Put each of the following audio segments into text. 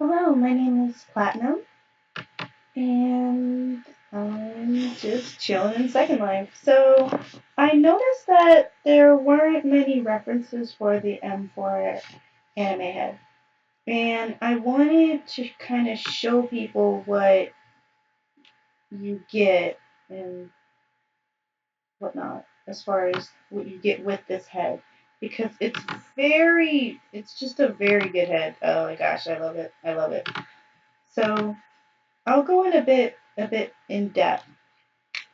Hello, my name is Platinum, and I'm just chilling in Second Life. So, I noticed that there weren't many references for the M4 anime head, and I wanted to kind of show people what you get and whatnot, as far as what you get with this head. Because it's just a very good head. Oh my gosh, I love it. I love it. So, I'll go in a bit in depth.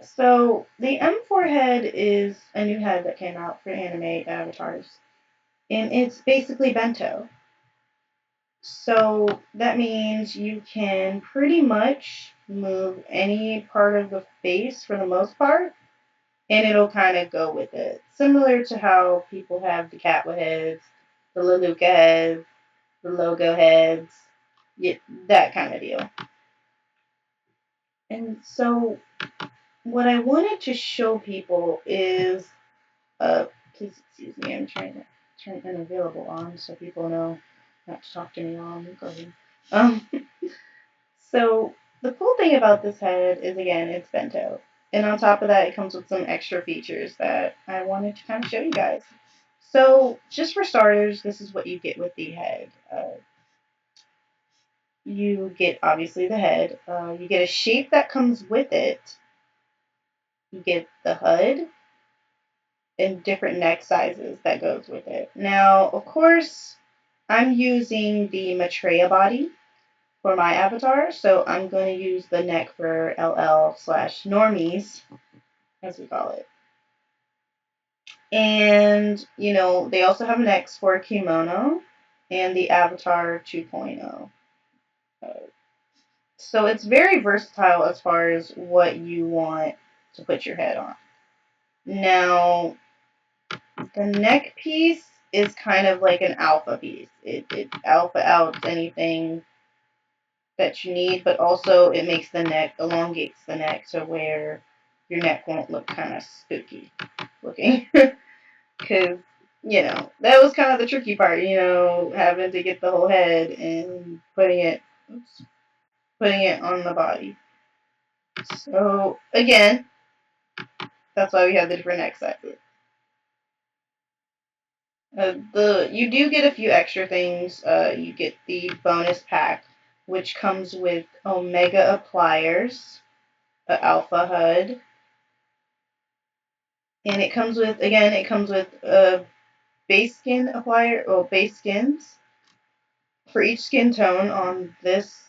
So the M4 head is a new head that came out for anime avatars, and it's basically bento. So that means you can pretty much move any part of the face for the most part, and it'll kind of go with it. Similar to how people have the Catwa heads, the Leluca heads, the logo heads, yeah, that kind of deal. And so what I wanted to show people is, please excuse me, I'm trying to turn unavailable on so people know not to talk to me while I'm recording. Um, so the cool thing about this head is, again, it's bento. And on top of that, it comes with some extra features that I wanted to kind of show you guys. So just for starters, this is what you get with the head. You get, obviously, the head. You get a shape that comes with it. You get the HUD and different neck sizes that goes with it. Now, of course, I'm using the Maitreya body for my avatar, so I'm going to use the neck for LL slash normies, as we call it. And, they also have necks for kimono and the Avatar 2.0. Uh, so it's very versatile as far as what you want to put your head on. Now, the neck piece is kind of like an alpha piece. It alpha outs anything that you need, but also it makes the neck, elongates the neck to where your neck won't look kind of spooky looking. Because, that was kind of the tricky part, having to get the whole head and putting it on the body. So, again, that's why we have the different neck sizes. You do get a few extra things. You get the bonus pack, which comes with Omega appliers, Alpha HUD, and it comes with base skin applier or base skins for each skin tone on this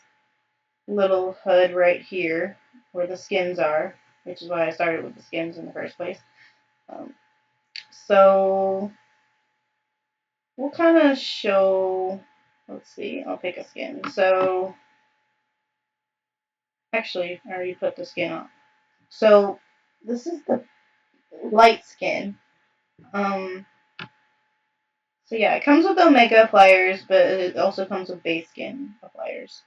little HUD right here, where the skins are, which is why I started with the skins in the first place. Um, so we'll kind of show. Let's see. I'll pick a skin. So actually, I already put the skin on. So this is the light skin. Um, so yeah, it comes with Omega pliers, but it also comes with base skin pliers,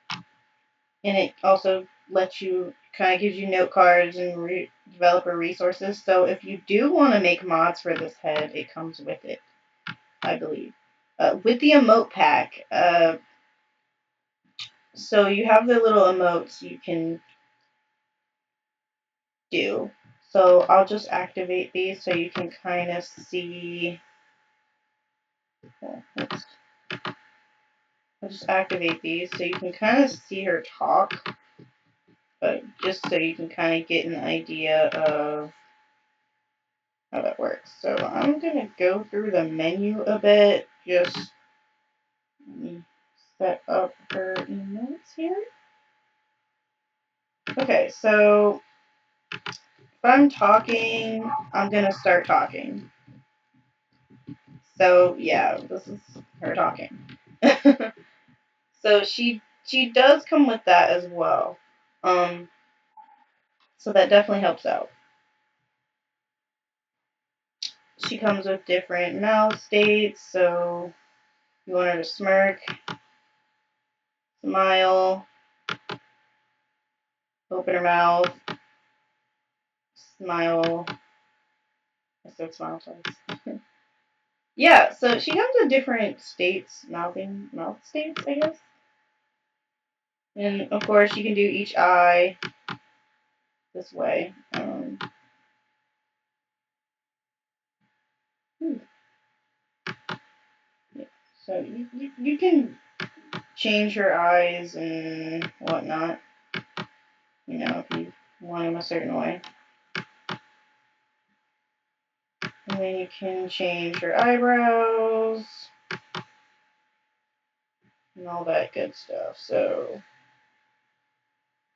and it also lets you kind of gives you note cards and developer resources. So if you do want to make mods for this head, it comes with it, I believe. With the emote pack, so you have the little emotes you can do. So I'll just activate these so you can kind of see. Oops. I'll just activate these so you can kind of see her talk, but just so you can kind of get an idea of how that works. So I'm going to go through the menu a bit. Just let me set up her emotes here. Okay, so if I'm talking, I'm going to start talking. So yeah, this is her talking. So she does come with that as well. Um, so that definitely helps out. She comes with different mouth states, so you want her to smirk, smile, open her mouth, smile. I said smile twice. Yeah, so she comes with different states, mouth states, I guess. And of course, you can do each eye this way. Yeah. So you can change your eyes and whatnot, if you want them a certain way. And then you can change your eyebrows and all that good stuff. So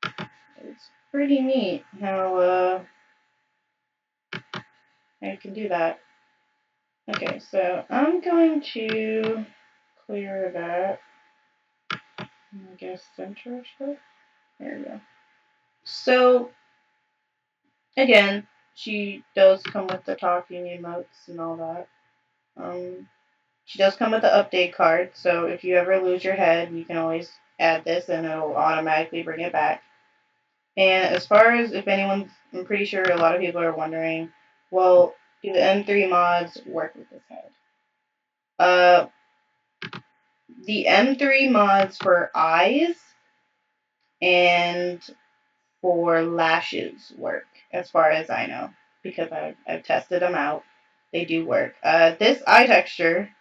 it's pretty neat how you can do that. Okay, so I'm going to clear that. I guess center stuff. There we go. So again, she does come with the talking emotes and all that. She does come with the update card, so if you ever lose your head, you can always add this and it'll automatically bring it back. And as far as if anyone's, I'm pretty sure a lot of people are wondering, well, do the M3 mods work with this head? The M3 mods for eyes and for lashes work, as far as I know, because I've tested them out. They do work. This eye texture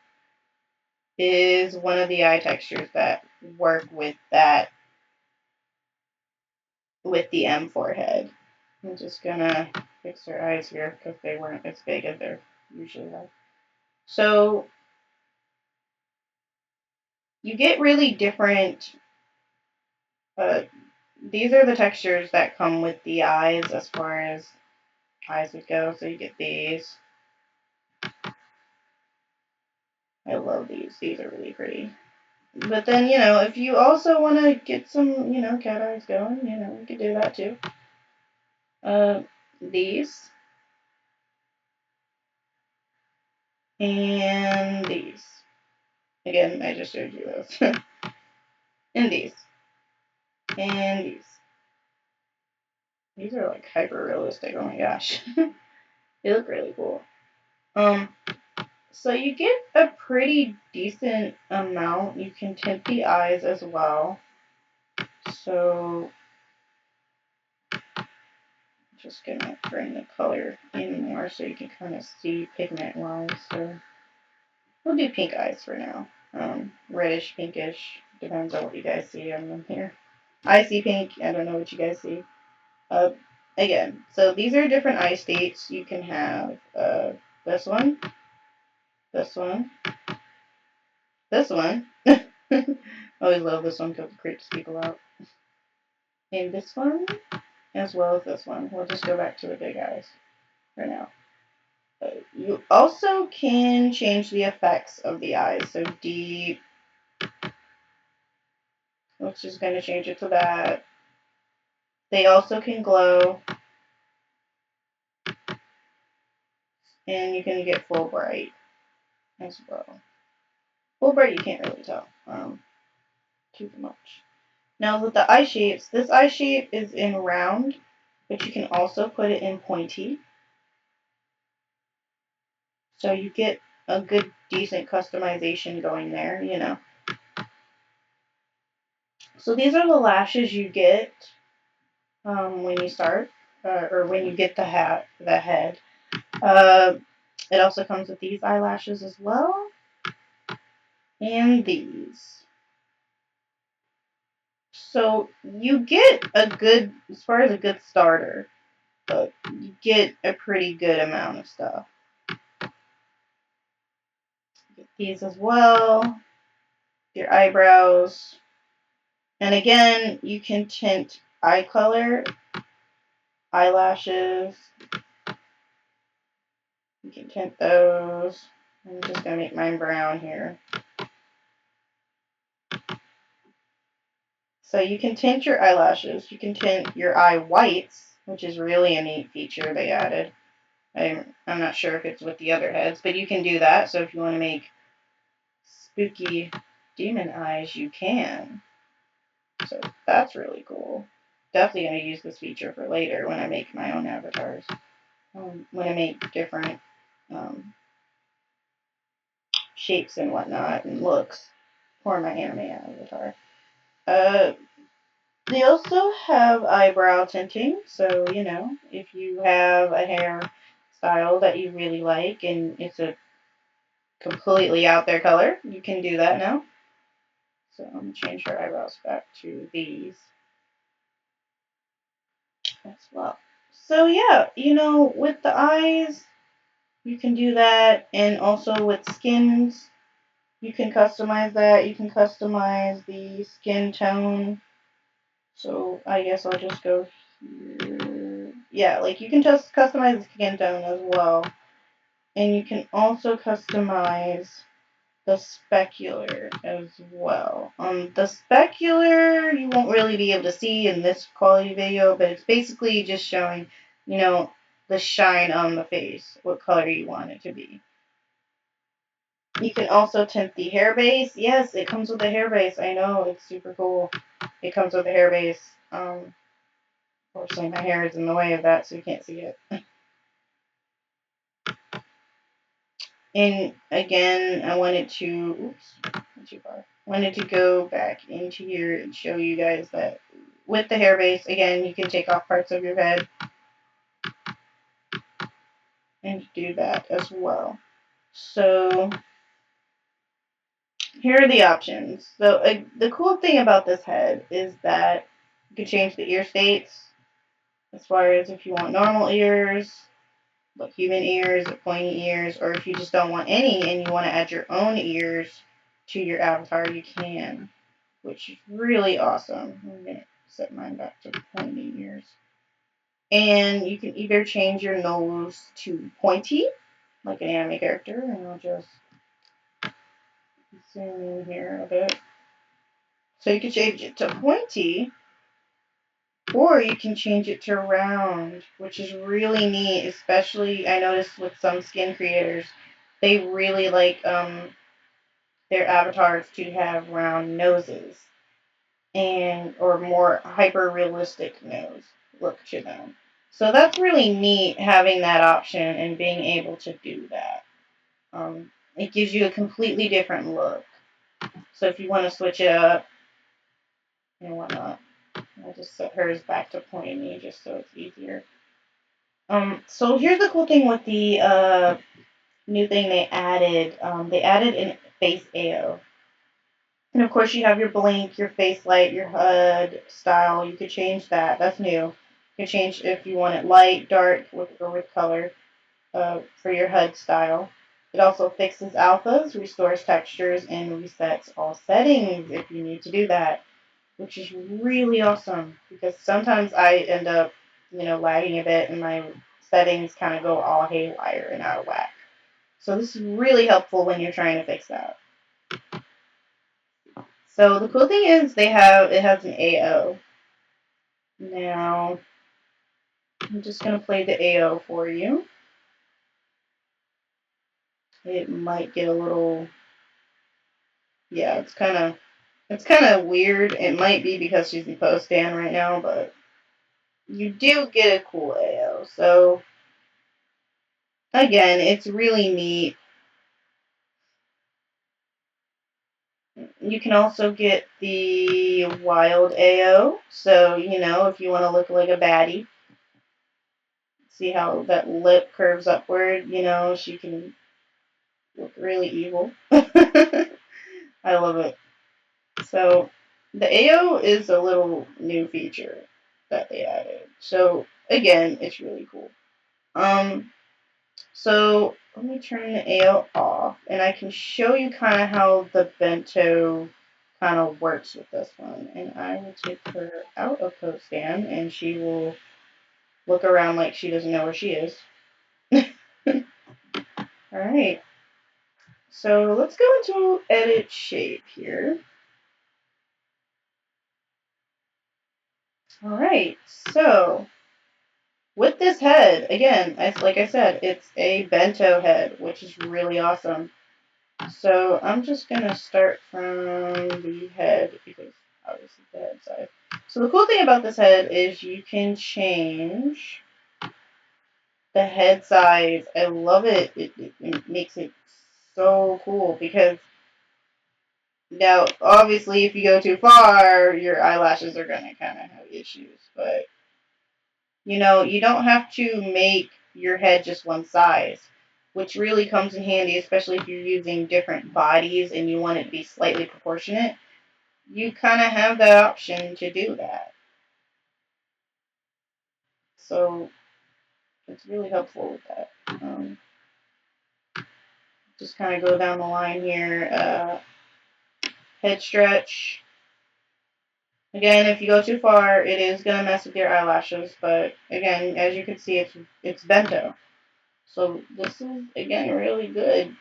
is one of the eye textures that work with the M4 head. I'm just gonna fix her eyes here because they weren't as big as they're usually like. So you get really different. These are the textures that come with the eyes as far as eyes would go. So you get these. I love these. These are really pretty. But then, if you also want to get some, cat eyes going, you could do that too. These. And these. Again, I just showed you those. And these. And these. These are like hyper realistic. Oh my gosh. They look really cool. So you get a pretty decent amount. You can tint the eyes as well. So I'm just gonna bring the color in more so you can kind of see pigment wise. So we'll do pink eyes for now. Reddish, pinkish, depends on what you guys see on them here. I see pink. I don't know what you guys see. Uh, Again, so these are different eye states. You can have this one, this one, this one. I always love this one because it creeps people out. And this one, as well as this one. We'll just go back to the big eyes for now. You also can change the effects of the eyes. So deep, which is going to change it to that. They also can glow. And you can get full bright as well. Full bright you can't really tell too much. Now with the eye shapes, this eye shape is in round, but you can also put it in pointy. So you get a good, decent customization going there. So these are the lashes you get when you start, or when you get the head. It also comes with these eyelashes as well, and these. So you get a good, as far as a good starter, but you get a pretty good amount of stuff. Get these as well, your eyebrows, and again, you can tint eye color, eyelashes. You can tint those. I'm just gonna make mine brown here. So you can tint your eyelashes. You can tint your eye whites, which is really a neat feature they added. I'm not sure if it's with the other heads, but you can do that. So if you want to make spooky demon eyes, you can. So that's really cool. Definitely going to use this feature for later when I make my own avatars. When I make different shapes and whatnot and looks for my anime avatar. They also have eyebrow tinting, so you know, if you have a hair style that you really like and it's a completely out there color, you can do that now. So I'm gonna change her eyebrows back to these as well. So yeah, you know, with the eyes, you can do that, and also with skins, you can customize that. You can customize the skin tone. So I guess I'll just go here. Yeah, like you can just customize the skin tone as well. And you can also customize the specular as well. The specular you won't really be able to see in this quality video, but it's basically just showing, you know, the shine on the face, what color you want it to be. You can also tint the hair base. Yes, it comes with a hair base. I know, it's super cool. It comes with a hair base. Unfortunately, my hair is in the way of that, so you can't see it. And again, I wanted to, oops, not too far. Wanted to go back into here and show you guys that with the hair base, again, you can take off parts of your head and do that as well. So here are the options. So the cool thing about this head is that you can change the ear states as far as if you want normal ears, like human ears or pointy ears, or if you just don't want any and you want to add your own ears to your avatar, you can, which is really awesome. I'm going to set mine back to pointy ears. And you can either change your nose to pointy, like an anime character, and I'll just zoom in here a bit. So you can change it to pointy, or you can change it to round, which is really neat, especially I noticed with some skin creators, they really like their avatars to have round noses and or more hyper realistic nose look to them. So that's really neat having that option and being able to do that. It gives you a completely different look. So if you want to switch it up and whatnot, I'll just set hers back to pointy just so it's easier. So here's the cool thing with the new thing they added. They added an face AO. And of course you have your blink, your face light, your HUD style. You could change that. That's new. You can change if you want it light, dark, or with color for your HUD style. It also fixes alphas, restores textures, and resets all settings if you need to do that, which is really awesome because sometimes I end up, you know, lagging a bit and my settings kind of go all haywire and out of whack. So this is really helpful when you're trying to fix that. So the cool thing is it has an AO. Now I'm just gonna play the AO for you. It might get a little, yeah, it's kind of weird. It might be because she's in post stand right now, but you do get a cool AO. So again, it's really neat. You can also get the wild AO. So, you know, if you want to look like a baddie, see how that lip curves upward, you know, she can look really evil. I love it. So, the AO is a little new feature that they added. So, again, it's really cool. So let me turn the AO off, and I can show you kind of how the bento kind of works with this one. And I will take her out of post stand, and she will look around like she doesn't know where she is. All right. So let's go into edit shape here. All right. So with this head, again, like I said, it's a bento head, which is really awesome. So I'm just going to start from the head because obviously the head side. So the cool thing about this head is you can change the head size. I love it. It makes it so cool because Now, obviously, if you go too far, your eyelashes are going to kind of have issues. But, you don't have to make your head just one size, which really comes in handy, especially if you're using different bodies and you want it to be slightly proportionate. You kind of have that option to do that. So, it's really helpful with that. Just kind of go down the line here. Head stretch. Again, if you go too far, it is going to mess with your eyelashes. But again, as you can see, it's bento. So this is, again, really good.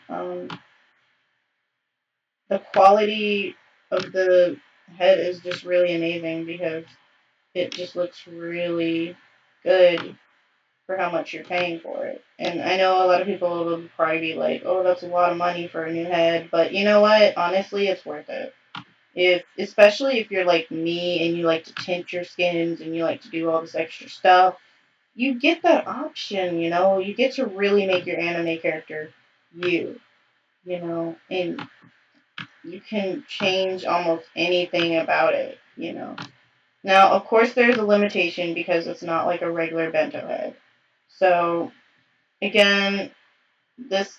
The quality of the head is just really amazing because it just looks really good for how much you're paying for it. And I know a lot of people will probably be like, oh, that's a lot of money for a new head. But you know what? Honestly, it's worth it. Especially if you're like me and you like to tint your skins and you like to do all this extra stuff, you get that option, you get to really make your anime character and you can change almost anything about it. Now, of course, there's a limitation because it's not like a regular bento head. So, again, this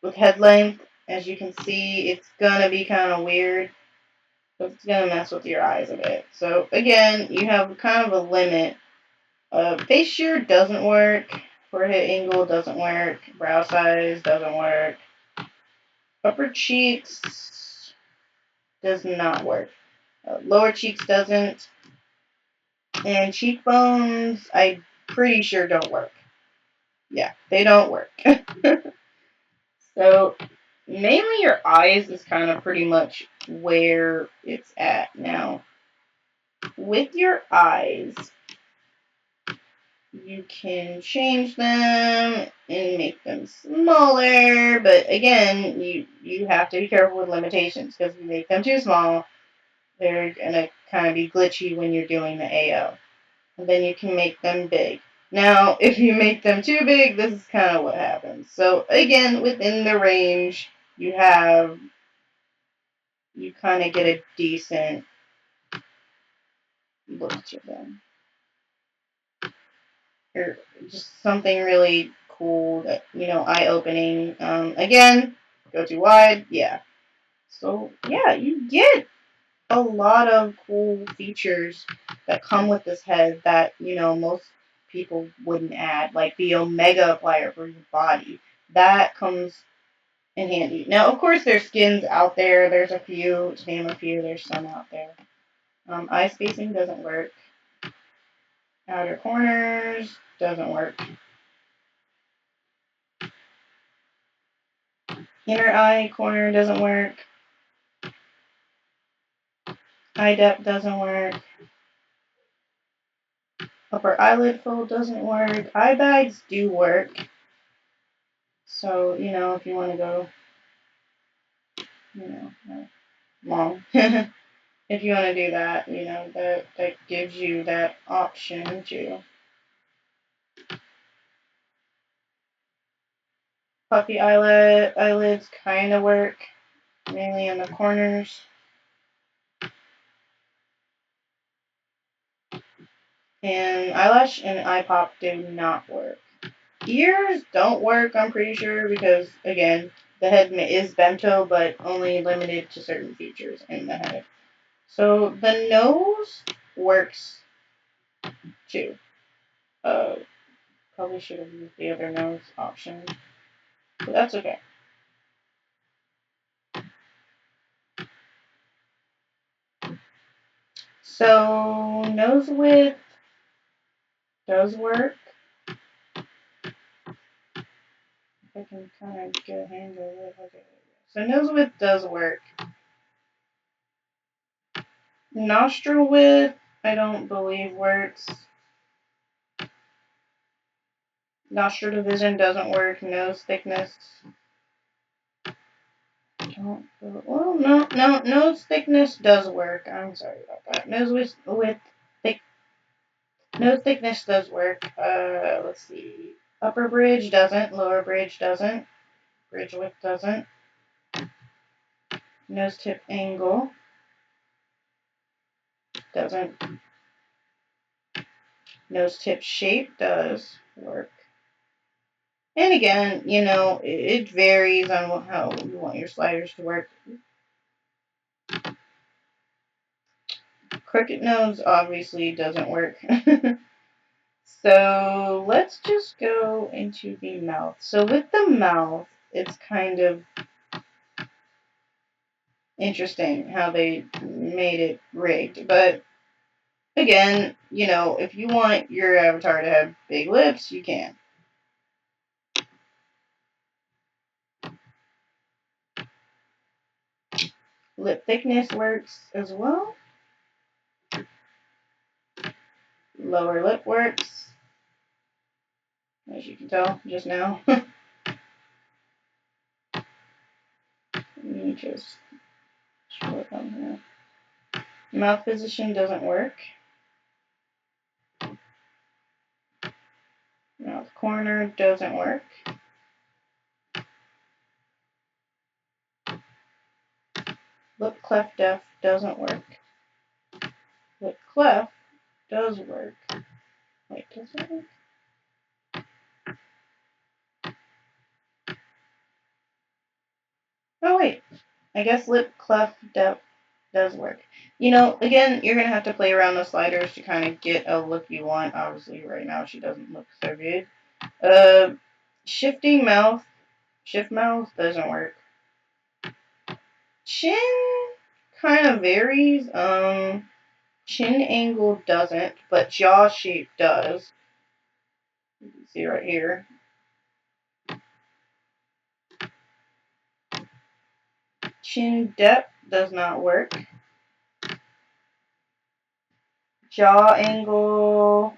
with head length, as you can see, it's gonna be kind of weird. It's going to mess with your eyes a bit. So again, you have kind of a limit. Face shear doesn't work. Forehead angle doesn't work. Brow size doesn't work. Upper cheeks does not work. Lower cheeks doesn't. And cheekbones, I'm pretty sure don't work. Yeah, they don't work. So mainly your eyes is kind of pretty much where it's at now. With your eyes, you can change them and make them smaller, but again, you have to be careful with limitations because if you make them too small, they're gonna kind of be glitchy when you're doing the AO. And then you can make them big. Now, if you make them too big, this is kind of what happens. So again, within the range, you kind of get a decent look to them. Or just something really cool that, eye-opening. Again, go too wide, yeah. So, yeah, you get a lot of cool features that come with this head that, most people wouldn't add, like the Omega applier for your body. That comes in handy. Now, of course, there's skins out there. There's a few, to name a few, there's some out there. Eye spacing doesn't work. Outer corners doesn't work. Inner eye corner doesn't work. Eye depth doesn't work. Upper eyelid fold doesn't work. Eye bags do work. So, if you want to go, long. If you want to do that, that gives you that option too. Puffy eyelids kind of work, mainly in the corners. And eyelash and eye pop do not work. Ears don't work, I'm pretty sure, because, again, the head is bento, but only limited to certain features in the head. So the nose works too. Probably should have used the other nose option, but that's okay. So nose width does work. I can kind of get a handle of it. Okay. So nose width does work. Nostril width, I don't believe works. Nostril division doesn't work. Nose thickness. Well, no. Nose thickness does work. I'm sorry about that. Nose thickness does work. Let's see. Upper bridge doesn't. Lower bridge doesn't. Bridge width doesn't. Nose tip angle doesn't. Nose tip shape does work. And again, you know, it varies on how you want your sliders to work. Crooked nose obviously doesn't work. So let's just go into the mouth. So with the mouth, it's kind of interesting how they made it rigged. But again, you know, if you want your avatar to have big lips, you can. Lip thickness works as well. Lower lip works, as you can tell just now. Let me just show it on here. Mouth position doesn't work. Mouth corner doesn't work. Lip cleft depth doesn't work. Lip cleft does work. Wait, does it work? Oh wait, I guess lip cleft depth does work. You know, again, you're gonna have to play around the sliders to kind of get a look you want. Obviously, right now she doesn't look so good. Shifting mouth, shift mouth doesn't work. Chin kind of varies. Chin angle doesn't, but jaw shape does. You can see right here. Chin depth does not work. Jaw angle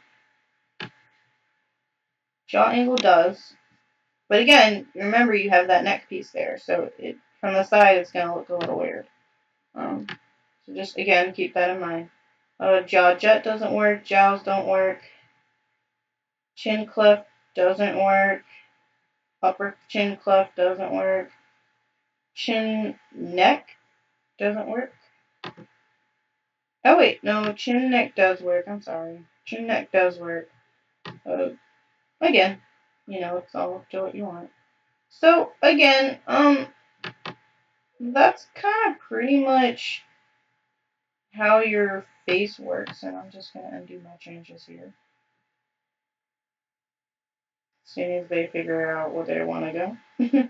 does. But again, remember you have that neck piece there, so from the side it's going to look a little weird. So just, again, keep that in mind. Jaw jet doesn't work. Jowls don't work. Chin cleft doesn't work. Upper chin cleft doesn't work. Chin neck doesn't work. Oh wait, no, chin neck does work. I'm sorry. Chin neck does work. Again, you know, it's all up to what you want. So again, that's kind of pretty much how your face works, and I'm just gonna undo my changes here. As soon as they figure out where they want to go.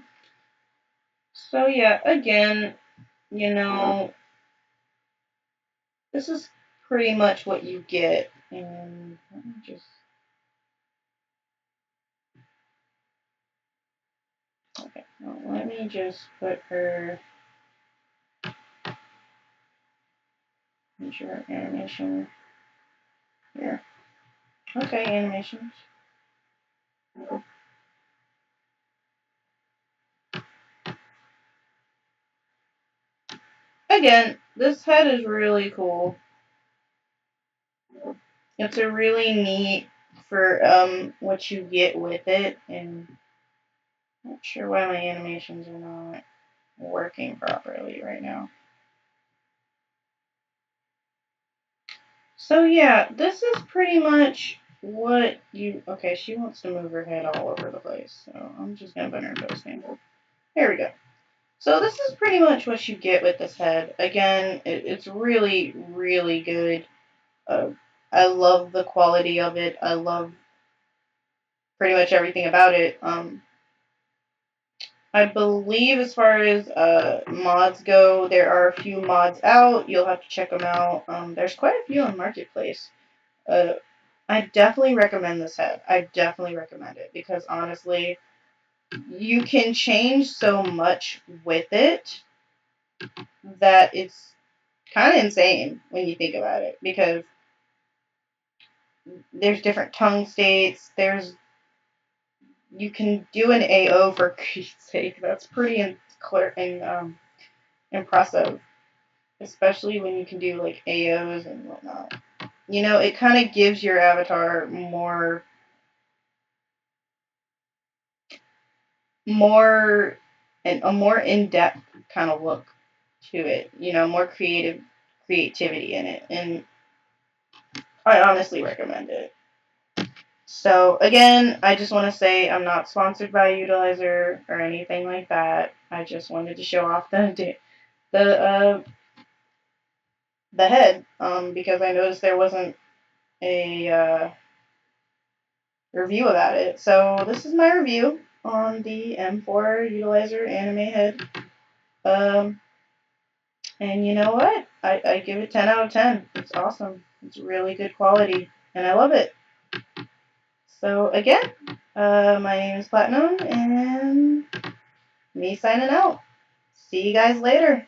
So yeah, again, you know, this is pretty much what you get. And let me just, okay, well, let me just put her, make sure animation here. Okay, animations. Again, this head is really cool. It's a really neat for what you get with it, and I'm not sure why my animations are not working properly right now. So yeah, this is pretty much what you, okay, she wants to move her head all over the place, so I'm just gonna put her in posting. There we go. So this is pretty much what you get with this head. Again, it's really, really good. I love the quality of it. I love pretty much everything about it. I believe as far as mods go, there are a few mods out. You'll have to check them out. There's quite a few on Marketplace. Uh, I definitely recommend this head. I definitely recommend it because honestly, you can change so much with it that it's kind of insane when you think about it because there's different tongue states. You can do an AO for Christ's sake. That's pretty impressive, especially when you can do like AOs and whatnot. You know, it kind of gives your avatar more and a more in-depth kind of look. to it. You know, more creativity in it, and I honestly recommend it. So again, I just want to say I'm not sponsored by Utilizer or anything like that. I just wanted to show off the the head because I noticed there wasn't a review about it. So this is my review on the M4 Utilizer anime head. Um, and you know what? I give it 10 out of 10. It's awesome. It's really good quality, and I love it. So again, my name is Platinum, and me signing out. See you guys later.